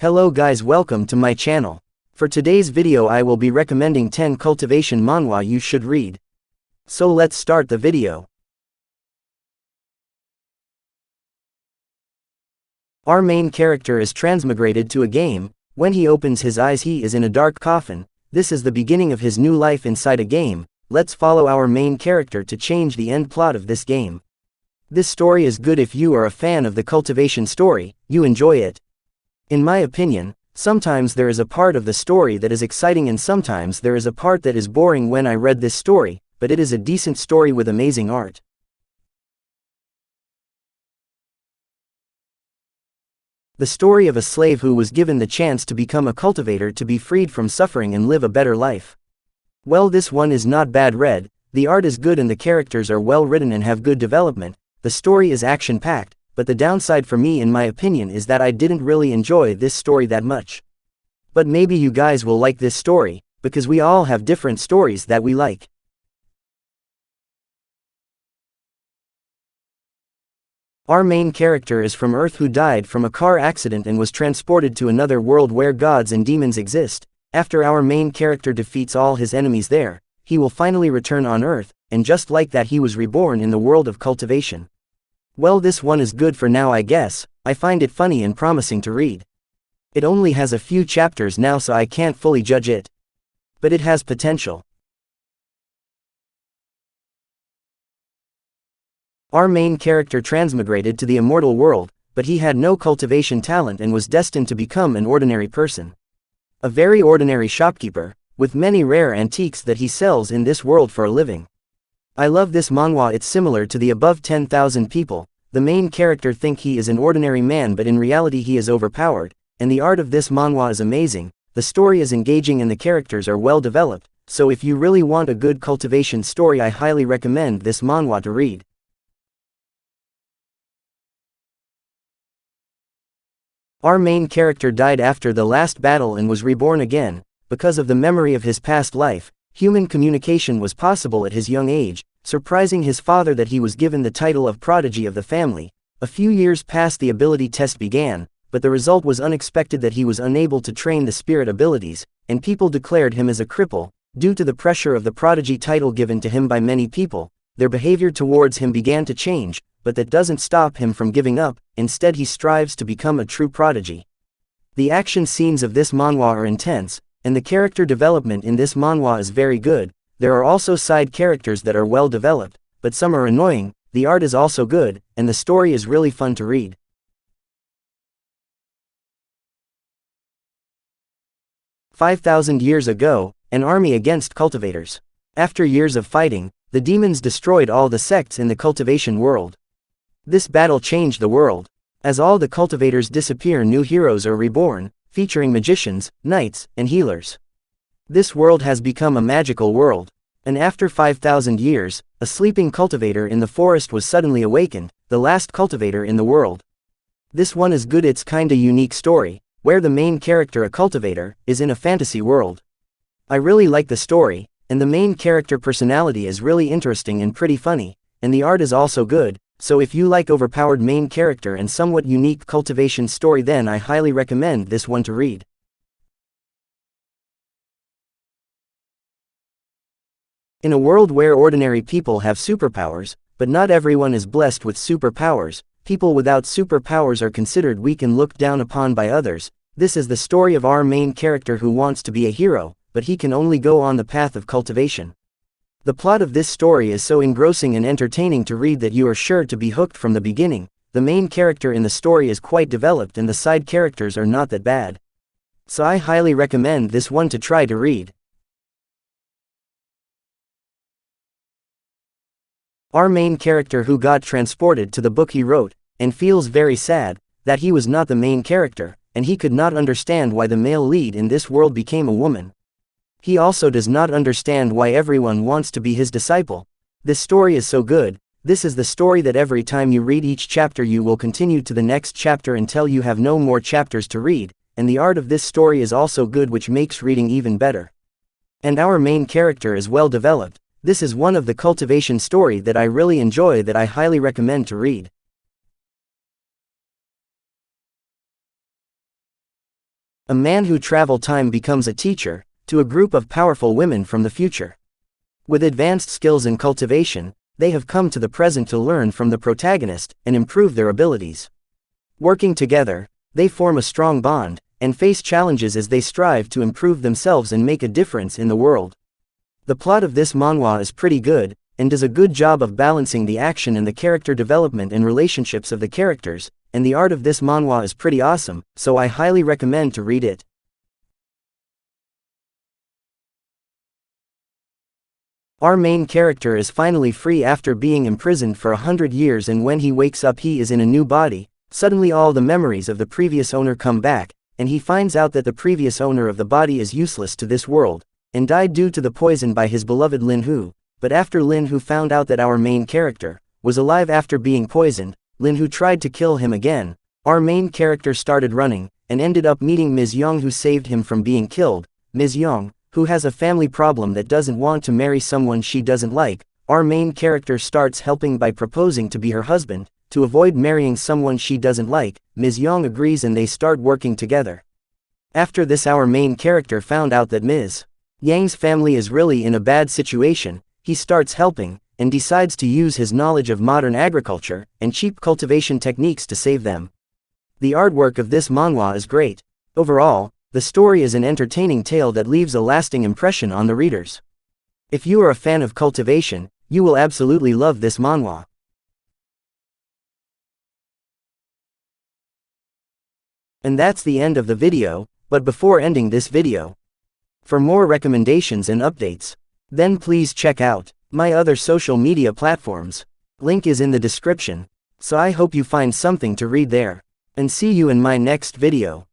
Hello guys, welcome to my channel. For today's video I will be recommending 10 cultivation manhwa you should read. So let's start the video. Our main character is transmigrated to a game. When he opens his eyes he is in a dark coffin. This is the beginning of his new life inside a game. Let's follow our main character to change the end plot of this game. This story is good if you are a fan of the cultivation story, you enjoy it. In my opinion, sometimes there is a part of the story that is exciting and sometimes there is a part that is boring when I read this story, but it is a decent story with amazing art. The story of a slave who was given the chance to become a cultivator to be freed from suffering and live a better life. Well, this one is not bad read, the art is good and the characters are well written and have good development, the story is action-packed. But the downside for me in my opinion is that I didn't really enjoy this story that much. But maybe you guys will like this story, because we all have different stories that we like. Our main character is from Earth who died from a car accident and was transported to another world where gods and demons exist. After our main character defeats all his enemies there, he will finally return on Earth, and just like that he was reborn in the world of cultivation. Well, this one is good for now I guess. I find it funny and promising to read. It only has a few chapters now so I can't fully judge it. But it has potential. Our main character transmigrated to the immortal world, but he had no cultivation talent and was destined to become an ordinary person. A very ordinary shopkeeper, with many rare antiques that he sells in this world for a living. I love this manhwa. It's similar to the above 10,000 people. The main character think he is an ordinary man but in reality he is overpowered, and the art of this manhwa is amazing, the story is engaging and the characters are well developed, so if you really want a good cultivation story I highly recommend this manhwa to read. Our main character died after the last battle and was reborn again. Because of the memory of his past life, human communication was possible at his young age, surprising his father that he was given the title of prodigy of the family. A few years past the ability test began, but the result was unexpected that he was unable to train the spirit abilities, and people declared him as a cripple. Due to the pressure of the prodigy title given to him by many people, their behavior towards him began to change, but that doesn't stop him from giving up, instead he strives to become a true prodigy. The action scenes of this manhwa are intense, and the character development in this manhwa is very good. There are also side characters that are well developed, but some are annoying. The art is also good, and the story is really fun to read. "5,000 years ago, an army against cultivators. After years of fighting, the demons destroyed all the sects in the cultivation world. This battle changed the world. As all the cultivators disappear, new heroes are reborn, featuring magicians, knights, and healers. This world has become a magical world. And after 5,000 years, a sleeping cultivator in the forest was suddenly awakened, the last cultivator in the world. This one is good. It's kinda unique story, where the main character, a cultivator, is in a fantasy world. I really like the story, and the main character personality is really interesting and pretty funny, and the art is also good, so if you like overpowered main character and somewhat unique cultivation story then I highly recommend this one to read. In a world where ordinary people have superpowers, but not everyone is blessed with superpowers, people without superpowers are considered weak and looked down upon by others. This is the story of our main character who wants to be a hero, but he can only go on the path of cultivation. The plot of this story is so engrossing and entertaining to read that you are sure to be hooked from the beginning. The main character in the story is quite developed and the side characters are not that bad. So I highly recommend this one to try to read. Our main character who got transported to the book he wrote, and feels very sad that he was not the main character, and he could not understand why the male lead in this world became a woman. He also does not understand why everyone wants to be his disciple. This story is so good. This is the story that every time you read each chapter you will continue to the next chapter until you have no more chapters to read, and the art of this story is also good which makes reading even better. And our main character is well developed. This is one of the cultivation story that I really enjoy that I highly recommend to read. A man who travel time becomes a teacher to a group of powerful women from the future. With advanced skills in cultivation, they have come to the present to learn from the protagonist and improve their abilities. Working together, they form a strong bond and face challenges as they strive to improve themselves and make a difference in the world. The plot of this manhwa is pretty good and does a good job of balancing the action and the character development and relationships of the characters, and the art of this manhwa is pretty awesome, so I highly recommend to read it. Our main character is finally free after being imprisoned for 100 years, and when he wakes up he is in a new body. Suddenly all the memories of the previous owner come back, and he finds out that the previous owner of the body is useless to this world, and died due to the poison by his beloved Lin Hu. But after Lin Hu found out that our main character was alive after being poisoned, Lin Hu tried to kill him again. Our main character started running, and ended up meeting Ms. Yong, who saved him from being killed. Ms. Yong, who has a family problem that doesn't want to marry someone she doesn't like. Our main character starts helping by proposing to be her husband, to avoid marrying someone she doesn't like. Ms. Yong agrees and they start working together. After this, our main character found out that Ms. Yang's family is really in a bad situation. He starts helping, and decides to use his knowledge of modern agriculture and cheap cultivation techniques to save them. The artwork of this manhwa is great. Overall, the story is an entertaining tale that leaves a lasting impression on the readers. If you are a fan of cultivation, you will absolutely love this manhwa. And that's the end of the video, but before ending this video, for more recommendations and updates, then please check out my other social media platforms. Link is in the description, so I hope you find something to read there. And see you in my next video.